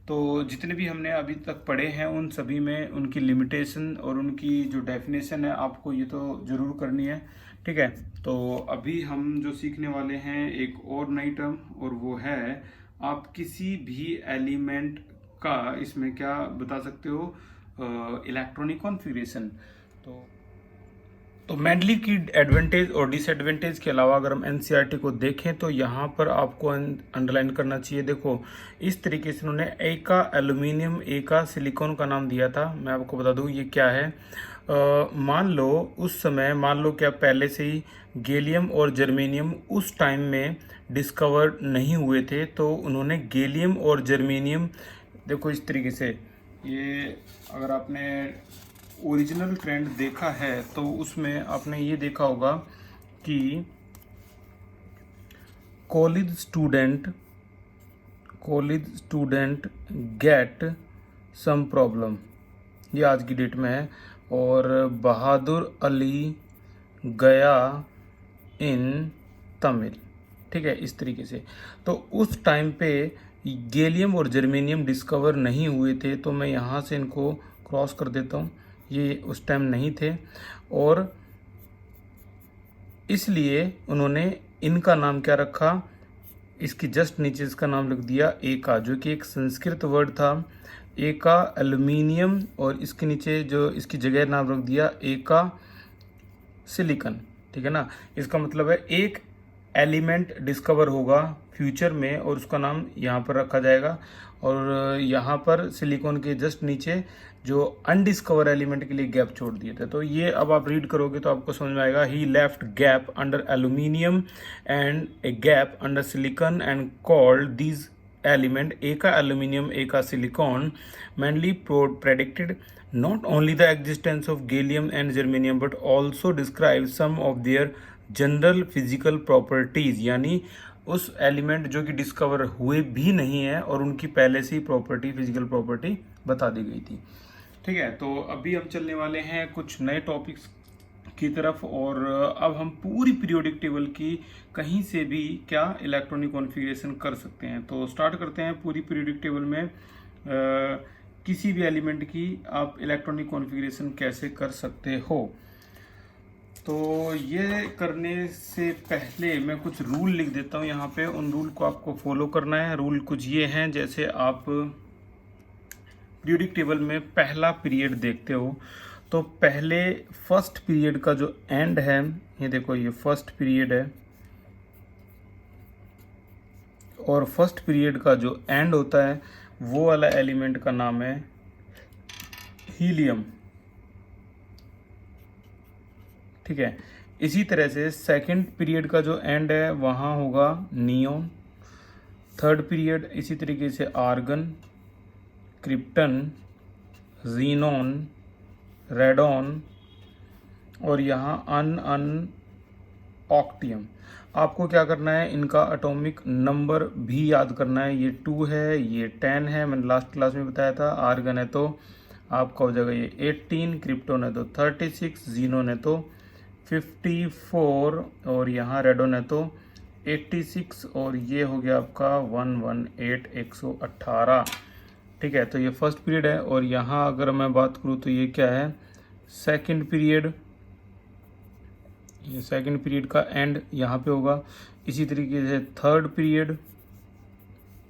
तो जितने भी हमने अभी तक पढ़े हैं उन सभी में उनकी लिमिटेशन और उनकी जो डेफिनेशन है, आपको ये तो ज़रूर करनी है, ठीक है। तो अभी हम जो सीखने वाले हैं एक और नई टर्म, और वो है आप किसी भी एलिमेंट का इसमें क्या बता सकते हो, इलेक्ट्रॉनिक कॉन्फ़िगरेशन। तो मेंडलीव की एडवांटेज और डिसएडवांटेज के अलावा अगर हम एनसीईआरटी को देखें तो यहाँ पर आपको अंडरलाइन करना चाहिए। देखो, इस तरीके से उन्होंने ए का एल्यूमिनियम, ए का सिलिकॉन का नाम दिया था। मैं आपको बता दूँ ये क्या है। मान लो उस समय, मान लो क्या पहले से ही गैलियम और जर्मेनियम उस टाइम में डिस्कवर नहीं हुए थे, तो उन्होंने गैलियम और जर्मेनियम, देखो इस तरीके से, ये अगर आपने ओरिजिनल ट्रेंड देखा है तो उसमें आपने ये देखा होगा कि college student get some problem, ये आज की डेट में है, और बहादुर अली गया इन तमिल, ठीक है, इस तरीके से। तो उस टाइम पे गैलियम और जर्मेनियम डिस्कवर नहीं हुए थे, तो मैं यहाँ से इनको क्रॉस कर देता हूँ, ये उस टाइम नहीं थे, और इसलिए उन्होंने इनका नाम क्या रखा, इसकी जस्ट नीचे इसका नाम लिख दिया एका, जो कि एक संस्कृत वर्ड था, एका एल्यूमिनियम, और इसके नीचे जो इसकी जगह नाम रख दिया एका सिलिकॉन, ठीक है ना। इसका मतलब है एक एलिमेंट डिस्कवर होगा फ्यूचर में और उसका नाम यहाँ पर रखा जाएगा, और यहाँ पर सिलिकॉन के जस्ट नीचे जो अनडिस्कवर एलिमेंट के लिए गैप छोड़ दिए थे। तो ये अब आप रीड करोगे तो आपको समझ में आएगा, he left gap under aluminium and a gap under silicon and called these element eka aluminum eka silicon mainly predicted not only the existence of gallium and germanium but also described some of their general physical properties, यानी उस element जो कि discover हुए भी नहीं है और उनकी पहले से ही प्रॉपर्टी, फिजिकल प्रॉपर्टी बता दी गई थी, ठीक है। तो अभी हम चलने वाले हैं कुछ नए टॉपिक्स की तरफ। और अब हम पूरी पीरियोडिक टेबल की कहीं से भी क्या इलेक्ट्रॉनिक कॉन्फ़िगरेशन कर सकते हैं। तो स्टार्ट करते हैं। पूरी पीरियोडिक टेबल में किसी भी एलिमेंट की आप इलेक्ट्रॉनिक कॉन्फ़िगरेशन कैसे कर सकते हो। तो ये करने से पहले मैं कुछ रूल लिख देता हूँ यहाँ पे। उन रूल को आपको फॉलो करना है। रूल कुछ ये हैं, जैसे आप पीरियोडिक टेबल में पहला पीरियड देखते हो तो पहले फर्स्ट पीरियड का जो एंड है, ये देखो ये फर्स्ट पीरियड है, और फर्स्ट पीरियड का जो एंड होता है वो वाला एलिमेंट का नाम है हीलियम। ठीक है। इसी तरह से सेकंड पीरियड का जो एंड है वहाँ होगा नियोन। थर्ड पीरियड इसी तरीके से आर्गन, क्रिप्टन, जीनॉन, रेडॉन, और यहाँ अन ऑक्टियम। आपको क्या करना है, इनका एटॉमिक नंबर भी याद करना है। ये 2 है, ये 10 है, मैंने लास्ट क्लास में बताया था। आर्गन है तो आपका हो जाएगा ये 18, क्रिप्टोन है तो 36, जीनोन है तो 54, और यहाँ रेडोन है तो 86, और ये हो गया आपका 118, 118। ठीक है। तो ये फर्स्ट पीरियड है। और यहाँ अगर मैं बात करूँ तो ये क्या है, सेकंड पीरियड। ये सेकंड पीरियड का एंड यहाँ पे होगा। इसी तरीके से थर्ड पीरियड,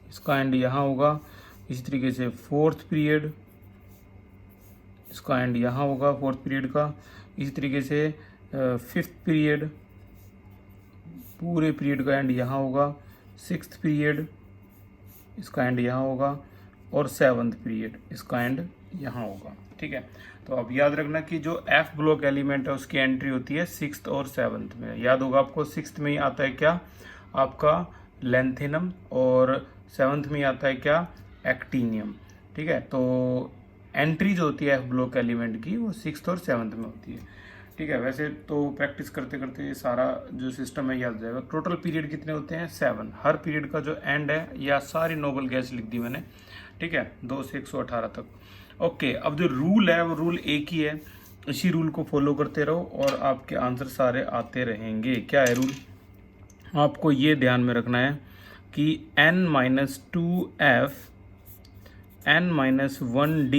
इसका एंड यहाँ होगा। इसी तरीके से फोर्थ पीरियड, इसका एंड यहाँ होगा फोर्थ पीरियड का। इसी तरीके से फिफ्थ पीरियड, पूरे पीरियड का एंड यहाँ होगा। सिक्स्थ पीरियड, इसका एंड यहाँ होगा। और सेवन्थ पीरियड, इसका एंड यहाँ होगा। ठीक है। तो अब याद रखना कि जो एफ ब्लॉक एलिमेंट है उसकी एंट्री होती है सिक्स्थ और सेवन्थ में। याद होगा आपको, सिक्स्थ में ही आता है क्या आपका लेंथेनम, और सेवन्थ में ही आता है क्या एक्टीनियम। ठीक है। तो एंट्री जो होती है एफ ब्लॉक एलिमेंट की वो सिक्स्थ और सेवन्थ में होती है। ठीक है। वैसे तो प्रैक्टिस करते करते ये सारा जो सिस्टम है याद हो जाएगा। टोटल पीरियड कितने होते हैं, 7। हर पीरियड का जो एंड है, या सारी नोबल गैस लिख दी मैंने। ठीक है। 2 से 118 तक। ओके। अब जो रूल है वो रूल एक ही है, इसी रूल को फॉलो करते रहो और आपके आंसर सारे आते रहेंगे। क्या है रूल, आपको ये ध्यान में रखना है कि n-2f, n-1d,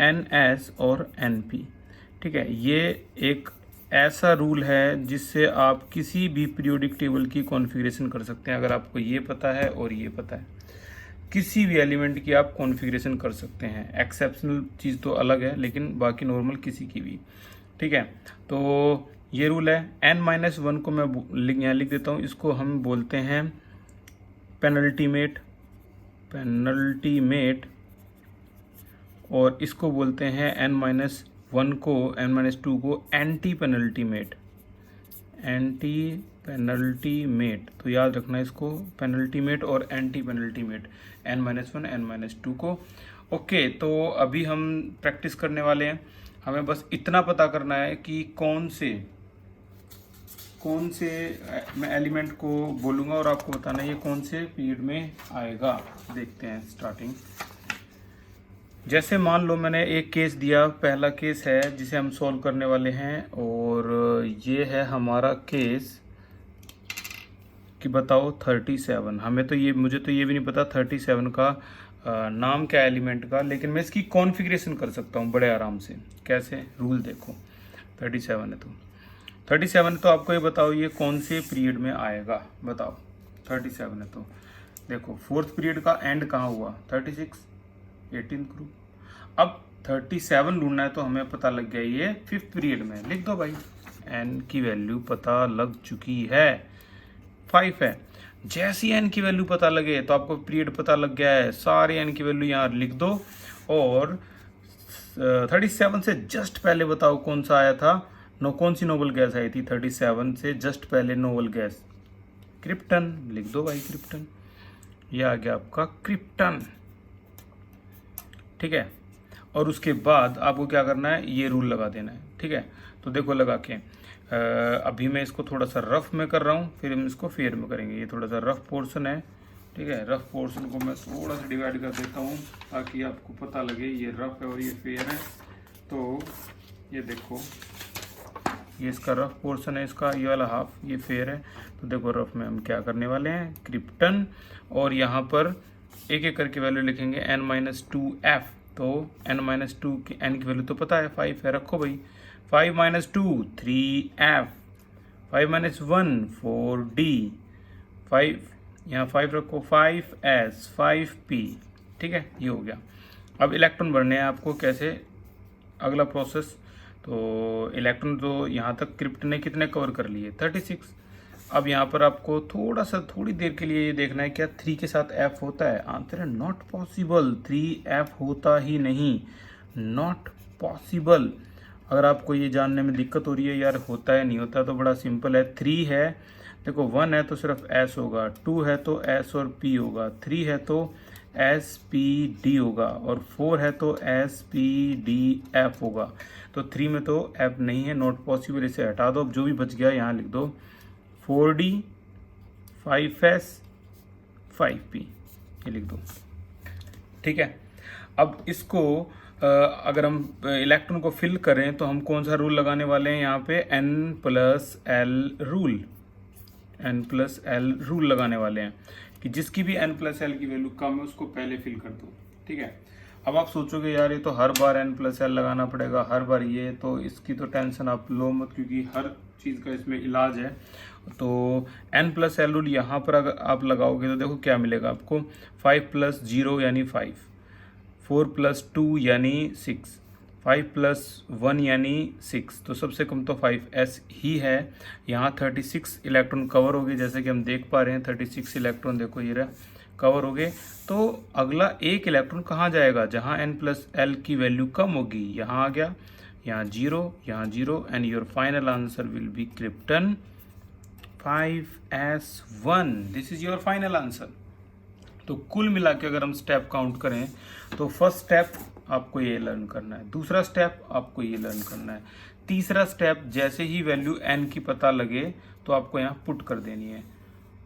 ns और np। ठीक है। ये एक ऐसा रूल है जिससे आप किसी भी पीरियोडिक टेबल की कॉन्फ़िगरेशन कर सकते हैं। अगर आपको ये पता है और ये पता है, किसी भी एलिमेंट की आप कॉन्फ़िगरेशन कर सकते हैं। एक्सेप्शनल चीज़ तो अलग है, लेकिन बाकी नॉर्मल किसी की भी। ठीक है। तो ये रूल है। n-1 को मैं यहाँ लिख देता हूँ। इसको हम बोलते हैं पेनल्टीमेट, और इसको बोलते हैं n-1 को, n-2 को एंटी पेनल्टीमेट, तो याद रखना इसको, पेनल्टीमेट और एंटी पेनल्टीमेट, n-1, n-2 को। ओके। तो अभी हम प्रैक्टिस करने वाले हैं। हमें बस इतना पता करना है कि कौन से मैं एलिमेंट को बोलूँगा और आपको बताना है ये कौन से पीरियड में आएगा। देखते हैं स्टार्टिंग। जैसे मान लो मैंने एक केस दिया, पहला केस है जिसे हम सॉल्व करने वाले हैं, और ये है हमारा केस कि बताओ 37। मुझे तो ये भी नहीं पता 37 का नाम क्या एलिमेंट का, लेकिन मैं इसकी कॉन्फ़िगरेशन कर सकता हूँ बड़े आराम से। कैसे, रूल देखो। 37 है तो 37 तो आपको ये बताओ ये कौन से पीरियड में आएगा, बताओ। 37 है तो देखो फोर्थ पीरियड का एंड कहाँ हुआ, 36, 18th ग्रुप। अब 37 ढूंढना है तो हमें पता लग गया ये फिफ्थ पीरियड में। लिख दो भाई, n की वैल्यू पता लग चुकी है, 5 है। जैसी n की वैल्यू पता लगे तो आपको पीरियड पता लग गया है, सारे n की वैल्यू यहाँ लिख दो। और 37 से जस्ट पहले बताओ कौन सा आया था, कौन सी नोबल गैस आई थी 37 से जस्ट पहले नोबल गैस, क्रिप्टन। लिख दो भाई क्रिप्टन, ये आ गया आपका क्रिप्टन। ठीक है। और उसके बाद आपको क्या करना है, ये रूल लगा देना है। ठीक है। तो देखो लगा के अभी मैं इसको थोड़ा सा रफ में कर रहा हूँ, फिर हम इसको फेयर में करेंगे। ये थोड़ा सा रफ पोर्शन है। ठीक है। रफ पोर्शन को मैं थोड़ा सा डिवाइड कर देता हूँ ताकि आपको पता लगे ये रफ है और ये फेयर है। तो ये देखो, ये इसका रफ पोर्शन है, इसका ये वाला हाफ ये फेयर है। तो देखो रफ में हम क्या करने वाले हैं, क्रिप्टन, और यहाँ पर एक एक करके वैल्यू लिखेंगे n-2f। तो n-2 की n की वैल्यू तो पता है 5 है, रखो भाई। 5 - 2 3f, 5 - 1 4d, 5 यहाँ 5 रखो 5s 5p। ठीक है, ये हो गया। अब इलेक्ट्रॉन भरने हैं आपको, कैसे अगला प्रोसेस। तो इलेक्ट्रॉन तो यहाँ तक क्रिप्ट ने कितने कवर कर लिए 36। अब यहाँ पर आपको थोड़ी देर के लिए ये देखना है क्या 3 के साथ f होता है। आंसर है नॉट पॉसिबल, 3f होता ही नहीं, नॉट पॉसिबल। अगर आपको ये जानने में दिक्कत हो रही है यार होता है नहीं होता, तो बड़ा सिंपल है। 3 है, देखो 1 है तो सिर्फ s होगा, 2 है तो s और p होगा, 3 है तो s p d होगा, और 4 है तो s p d f होगा। तो 3 में तो f नहीं है, नॉट पॉसिबल, इसे हटा दो। अब जो भी बच गया यहाँ लिख दो 4d 5s 5p, ये लिख दो। ठीक है, अब इसको अगर हम इलेक्ट्रॉन को फिल करें तो हम कौन सा रूल लगाने वाले हैं यहाँ पे, n+l रूल, n+l रूल लगाने वाले हैं कि जिसकी भी n+l की वैल्यू कम है उसको पहले फिल कर दो। ठीक है, अब आप सोचोगे यार ये तो हर बार n+l लगाना पड़ेगा हर बार, ये तो इसकी तो टेंशन आप लो मत, क्योंकि हर चीज़ का इसमें इलाज है। तो n+l रूल यहाँ पर अगर आप लगाओगे तो देखो क्या मिलेगा आपको, 5 + 0 यानी 5, 4 + 2 यानी 6, 5 + 1 यानी 6, तो सबसे कम तो 5s ही है। यहाँ 36 इलेक्ट्रॉन कवर हो गए, जैसे कि हम देख पा रहे हैं 36 इलेक्ट्रॉन देखो ये रहा कवर हो गए। तो अगला एक इलेक्ट्रॉन कहाँ जाएगा, जहाँ n+l की वैल्यू कम होगी, यहाँ आ गया, यहाँ 0, यहाँ 0, and your final answer will be krypton 5s1। This is your final answer. तो कुल मिला के अगर हम स्टेप काउंट करें तो फर्स्ट स्टेप आपको ये लर्न करना है, दूसरा स्टेप आपको ये लर्न करना है, तीसरा स्टेप जैसे ही वैल्यू n की पता लगे तो आपको यहाँ पुट कर देनी है,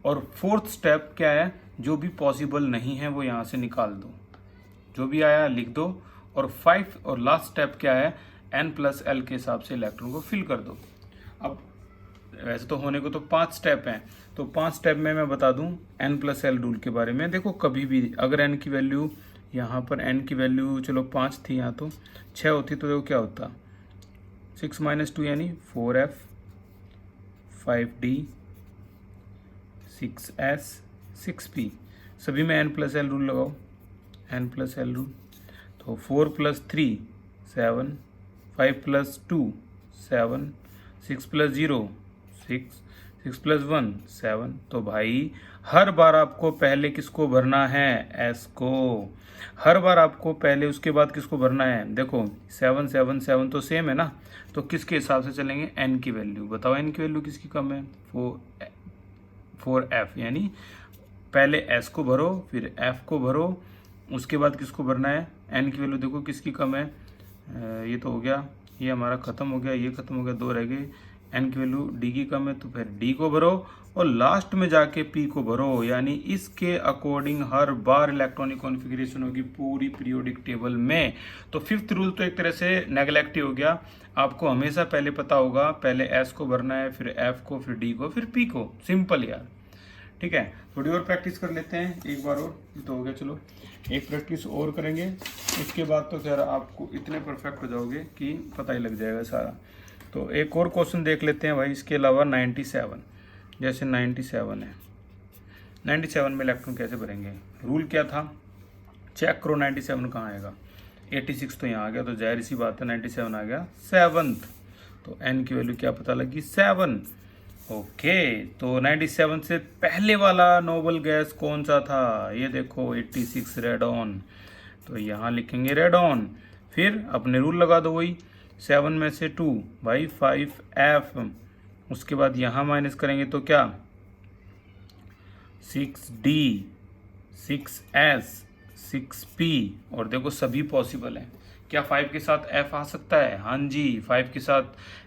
और फोर्थ स्टेप क्या है, जो भी पॉसिबल नहीं है वो यहाँ से निकाल दो, जो भी आया लिख दो। और 5 और लास्ट स्टेप क्या है, n+l के हिसाब से इलेक्ट्रॉन को फिल कर दो। अब वैसे तो होने को तो 5 स्टेप हैं, तो 5 स्टेप में मैं बता दूं n+l रूल के बारे में। देखो कभी भी अगर n की वैल्यू यहाँ पर n की वैल्यू चलो 5 थी, यहाँ तो 6 होती, तो देखो क्या होता, 6 - 2 यानी 4f 5d 6s 6p। सभी में n+l रूल लगाओ, n+l रूल। तो 4 + 3 7, 5 + 2 7, 6 + 0 6, 6 + 1 7। तो भाई हर बार आपको पहले किसको भरना है, s को। हर बार आपको पहले उसके बाद किसको भरना है, देखो 7 7 7 तो सेम है ना, तो किसके हिसाब से चलेंगे, n की वैल्यू। बताओ n की वैल्यू किसकी कम है, 4f, यानी पहले s को भरो फिर f को भरो, उसके बाद किसको भरना है, n की वैल्यू देखो किसकी कम है, ये तो हो गया, ये हमारा ख़त्म हो गया, ये ख़त्म हो गया, 2 रह गए। n की वैल्यू d की कम है तो फिर d को भरो, और लास्ट में जाके p को भरो, यानी इसके अकॉर्डिंग हर बार इलेक्ट्रॉनिक कॉन्फ़िगरेशन होगी पूरी पीरियोडिक टेबल में। तो 5th रूल तो एक तरह से नेगलेक्ट ही हो गया, आपको हमेशा पहले पता होगा, पहले s को भरना है फिर f को फिर d को फिर p को, सिंपल यार। ठीक है, थोड़ी और प्रैक्टिस कर लेते हैं एक बार और, तो हो गया। चलो एक प्रैक्टिस और करेंगे, उसके बाद तो खैर आपको इतने परफेक्ट हो जाओगे कि पता ही लग जाएगा सारा। तो एक और क्वेश्चन देख लेते हैं भाई, इसके अलावा 97, जैसे 97 है, 97 में इलेक्ट्रॉन कैसे भरेंगे, रूल क्या था, चेक करो 97 कहाँ आएगा, 86 तो यहाँ आ गया, तो जाहिर सी बात है 97 आ गया 7th। तो n की वैल्यू क्या पता लगी, 7। ओके, तो 97 से पहले वाला नोबल गैस कौन सा था, ये देखो 86 रेडॉन, तो यहाँ लिखेंगे रेडॉन। फिर अपने रूल लगा दो वही, 7 में से 2 भाई 5f, उसके बाद यहाँ माइनस करेंगे तो क्या 6d 6s 6p, और देखो सभी पॉसिबल है। क्या 5 के साथ f आ सकता है, हाँ जी, 5 के साथ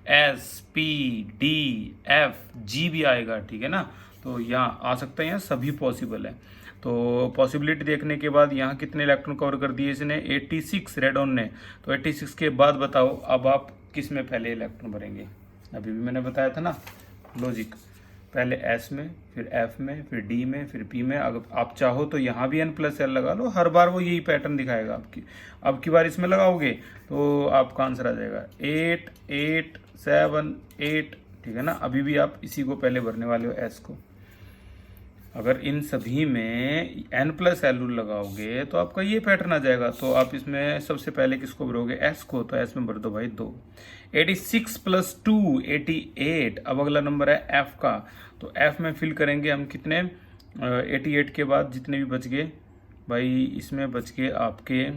s p d f g भी आएगा, ठीक है ना, तो यहाँ आ सकता है, यहाँ सभी पॉसिबल है। तो पॉसिबिलिटी देखने के बाद यहाँ कितने इलेक्ट्रॉन कवर कर दिए इसने, 86 रेडॉन ने। तो 86 के बाद बताओ अब आप किस में पहले इलेक्ट्रॉन भरेंगे, अभी भी मैंने बताया था ना लॉजिक, पहले एस में, फिर एफ में, फिर डी में, फिर पी में। अगर आप चाहो तो यहाँ भी n+l लगा लो, हर बार वो यही पैटर्न दिखाएगा आपकी। अब की बार इसमें लगाओगे तो आपका आंसर आ जाएगा 8 8 7 8, ठीक है ना। अभी भी आप इसी को पहले भरने वाले हो एस को। अगर इन सभी में n+l रूल लगाओगे तो आपका ये पैटर्न आ जाएगा। तो आप इसमें सबसे पहले किसको भरोगे, एस को, तो एस में भर दो भाई 2। 86 + 2 88। अब अगला नंबर है एफ का, तो एफ में फिल करेंगे हम कितने, 88 के बाद जितने भी बच गए भाई, इसमें बच गए आपके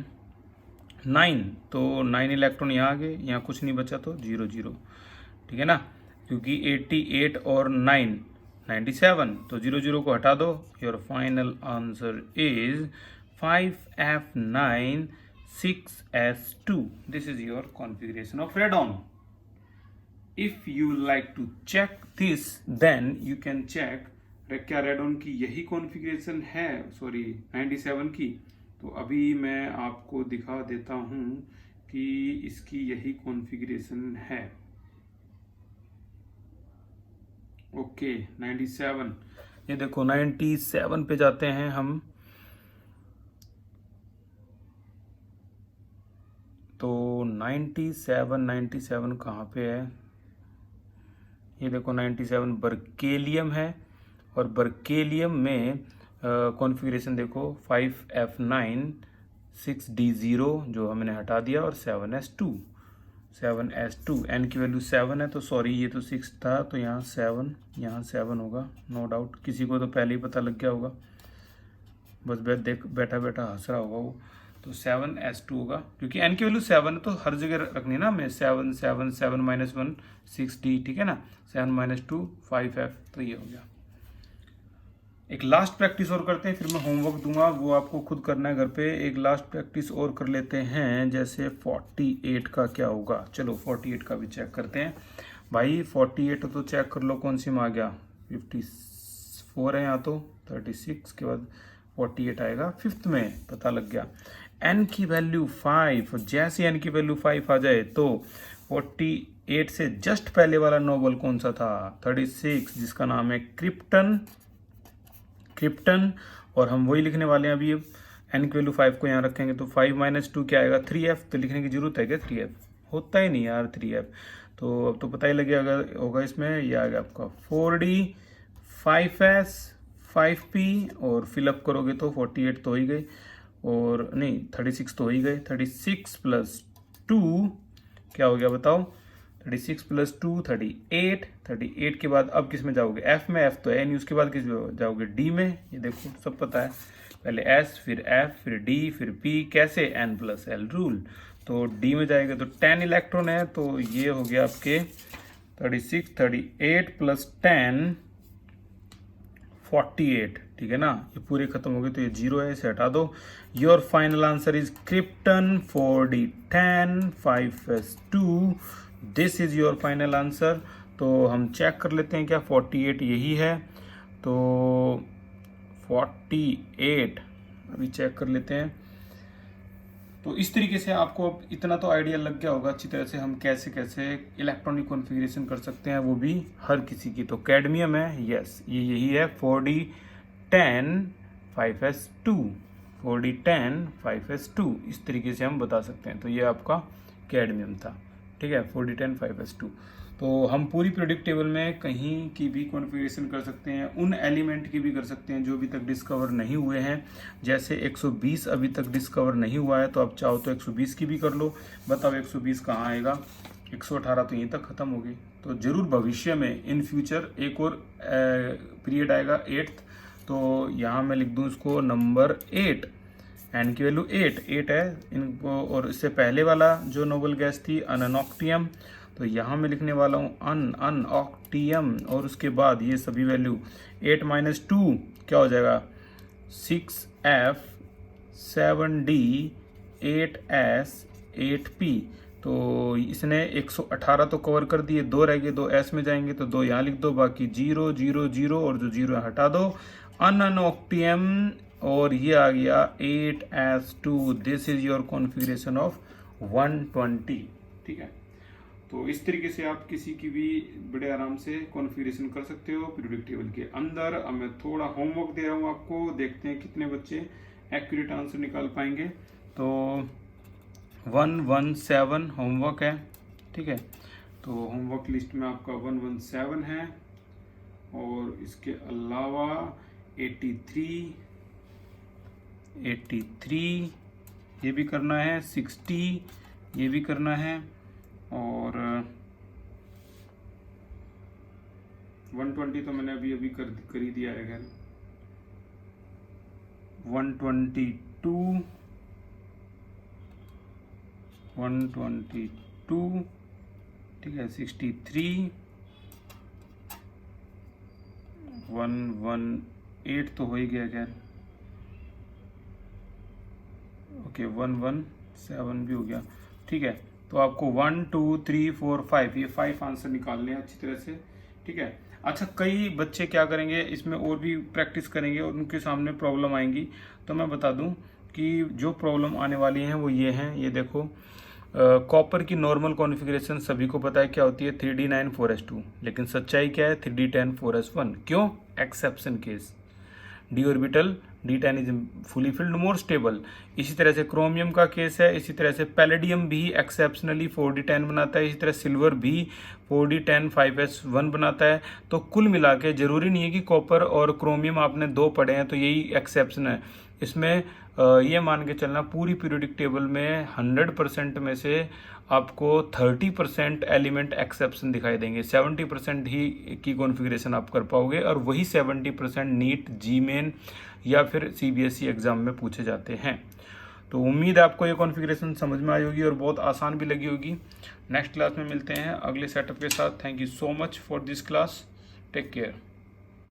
9, तो 9 इलेक्ट्रॉन यहाँ आ गए, यहाँ कुछ नहीं बचा तो 0 0, ठीक है ना। क्योंकि 88 और 9 97, तो 0 0 को हटा दो। Your final answer is 5F9 6S2। This is your configuration of radon. If you like to check this then you can check, क्या रेडॉन की यही कॉन्फ़िगरेशन है, सॉरी 97 की। तो अभी मैं आपको दिखा देता हूं कि इसकी यही कॉन्फ़िगरेशन है। ओके 97, ये देखो 97 पे जाते हैं हम, तो 97 कहाँ पे है, ये देखो 97 बर्केलियम है, और बर्केलियम में कॉन्फ़िगरेशन देखो 5F9 6D0 जो हमने हटा दिया, और 7S2 n की वैल्यू 7 है, तो सॉरी ये तो 6 था, तो यहाँ 7 होगा, नो डाउट। किसी को तो पहले ही पता लग गया होगा, बस बैठा बैठा हंस रहा होगा वो। तो 7S2 होगा, क्योंकि n की वैल्यू 7 तो हर जगह रखनी ना हमें, 7 7 7 -1 6D, ठीक है ना। 7 - 2 5F, तो ये हो गया। एक लास्ट प्रैक्टिस और करते हैं, फिर मैं होमवर्क दूंगा, वो आपको खुद करना है घर पे। एक लास्ट प्रैक्टिस और कर लेते हैं, जैसे 48 का क्या होगा। चलो 48 का भी चेक करते हैं भाई। 48 तो चेक कर लो कौन सी में आ गया, 54 है यहाँ, तो 36 के बाद 48 आएगा, 5th में पता लग गया। n की वैल्यू 5, जैसे n की वैल्यू 5 आ जाए तो 48 से जस्ट पहले वाला नोबल कौन सा था, 36, जिसका नाम है क्रिप्टन। और हम वही लिखने वाले हैं अभी। n की वैल्यू 5 को यहाँ रखेंगे तो 5 - 2 क्या आएगा, 3F। तो लिखने की जरूरत है क्या, 3F होता ही नहीं यार 3F, तो अब तो पता ही लगे अगर होगा इसमें। ये आ गया आपका 4D 5S 5P, और फिलअप करोगे तो 48 तो हो ही गए, और नहीं 36 तो हो ही गए। 36 + 2 क्या हो गया बताओ, 36 + 2 38। 38 के बाद अब किस में जाओगे, F में, F तो है नहीं, उसके बाद किस में जाओगे, D में। ये देखो सब पता है, पहले S फिर F फिर D फिर P, कैसे, n+l रूल। तो D में जाएगा तो 10 इलेक्ट्रॉन है, तो ये हो गया आपके 36 38 + 10 48, ठीक है ना। ये पूरे खत्म हो गए, तो ये 0 है, इसे हटा दो। Your final answer is krypton 4D10 5S2। This is your final answer. तो हम चेक कर लेते हैं क्या 48 यही है, तो 48 अभी चेक कर लेते हैं। तो इस तरीके से आपको अब इतना तो आइडिया लग गया होगा अच्छी तरह से हम कैसे कैसे इलेक्ट्रॉनिक कॉन्फ़िगरेशन कर सकते हैं, वो भी हर किसी की। तो कैडमियम है, यस ये यही है 4D10 5S2, 4D10 5S2, इस तरीके से हम बता सकते हैं। तो ये आपका कैडमियम था, ठीक है, 4D10 5S2। तो हम पूरी प्रेडिक्ट टेबल में कहीं की भी कॉन्फ़िगरेशन कर सकते हैं, उन एलिमेंट की भी कर सकते हैं जो अभी तक डिस्कवर नहीं हुए हैं। जैसे 120 अभी तक डिस्कवर नहीं हुआ है, तो आप चाहो तो 120 की भी कर लो। बताओ 120 कहाँ आएगा, 118 तो यहीं तक ख़त्म हो गई। तो ज़रूर भविष्य में इन फ्यूचर एक और पीरियड आएगा 8th, तो यहाँ मैं लिख दूँ इसको नंबर 8, n की वैल्यू 8 है इनको। और इससे पहले वाला जो नोबल गैस थी अनऑक्टियम, तो यहाँ मैं लिखने वाला हूँ अनऑक्टियम, और उसके बाद ये सभी वैल्यू 8 - 2 क्या हो जाएगा, 6F 7D 8S 8P। तो इसने 118 तो कवर कर दिए, 2 रह गए, 2 S में जाएंगे, तो 2 यहाँ लिख दो, बाकी 0 0 0 और जो 0 हटा दो, अनऑक्टियम, और ये आ गया 8S2। This is your configuration of 120, ठीक है। तो इस तरीके से आप किसी की भी बड़े आराम से कॉन्फ़िगरेशन कर सकते हो पीरियोडिक टेबल के अंदर। अब मैं थोड़ा होमवर्क दे रहा हूँ आपको, देखते हैं कितने बच्चे एक्यूरेट आंसर निकाल पाएंगे। तो 117 होमवर्क है, ठीक है। तो होमवर्क लिस्ट में आपका 117 है, और इसके अलावा 83 ये भी करना है, 60 ये भी करना है, और 120 तो मैंने अभी कर ही दिया है। खैर 122 ठीक है, 63 118 तो हो ही गया। खैर ओके 117 भी हो गया, ठीक है। तो आपको 1 2 3 4 5 ये 5 आंसर निकालने हैं अच्छी तरह से, ठीक है। अच्छा, कई बच्चे क्या करेंगे, इसमें और भी प्रैक्टिस करेंगे और उनके सामने प्रॉब्लम आएंगी। तो मैं बता दूं कि जो प्रॉब्लम आने वाली हैं वो ये हैं। ये देखो, कॉपर की नॉर्मल कॉन्फ़िगरेशन सभी को पता है क्या होती है, 3d9 4s2, लेकिन सच्चाई क्या है, 3d10 4s1। क्यों? Exception case, d orbital d10 is fully filled more stable. इसी तरह से क्रोमियम का केस है, इसी तरह से पैलेडियम भी एक्सेप्शनली 4d10 बनाता है, इसी तरह सिल्वर भी 4d10 5s1 बनाता है। तो कुल मिला के जरूरी नहीं है कि कॉपर और क्रोमियम आपने 2 पढ़े हैं तो यही एक्सेप्शन है। इसमें ये मान के चलना, पूरी पीरियोडिक टेबल में 100% में से आपको 30% एलिमेंट एक्सेप्शन दिखाई देंगे, 70% ही की कॉन्फ़िगरेशन आप कर पाओगे, और वही 70% नीट, जीमेन या फिर सीबीएसई एग्जाम में पूछे जाते हैं। तो उम्मीद है आपको ये कॉन्फ़िगरेशन समझ में आई होगी और बहुत आसान भी लगी होगी। नेक्स्ट क्लास में मिलते हैं अगले सेटअप के साथ। Thank you so much for this class, take care.